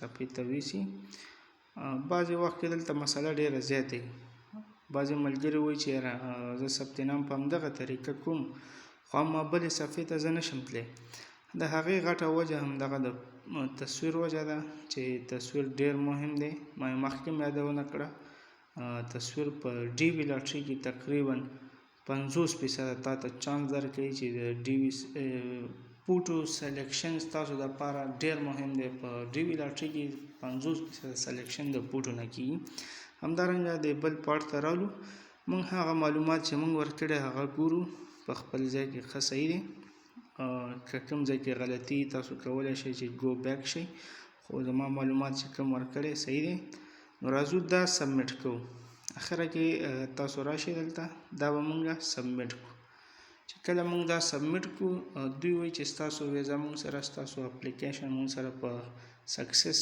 صفحې ته ویسي. بعضې وخت کې دلته مسله ډېره زیاته وي. بعضې ملګري وایي چې یاره زه ثبت نام په همدغه طریقه کوم خو اما بلې صفحې ته زه نشم تللی. د هغې غټه وجه همدغه د تصویر وجه ده چې تصویر ډېر مهم دی. ما مخکې هم یادونه کړه تصویر په ډي وي لاټري کې تقریبا 50% تا ته چانس درکوي چې د ډي وي پوټو سلیکشن ستاسو دپاره ډېر مهم دی. په ډي وي لاټري کې 50% سلیکشن د پوټو نه کېږي. همدارنګه د بل پارټ ته رالو، موږ هغه معلومات چې موږ ورکړي هغه ګورو، په خپل ځای کې ښه صحیح دی. که کوم ځای کې غلطي تاسو کولی شئ چې ګو بیک شئ، خو زما معلومات چې کوم ورکړی صحیح دی. نو راځو دا سبمیټ کوو. اخره کې تاسو راشئ دلته، دا به موږ سبمیټ کوو. چې کله موږ دا سبمیټ کوو دوی وایي چې ستاسو ویزا موږ سره، ستاسو اپلیکیشن موږ سره په سکسس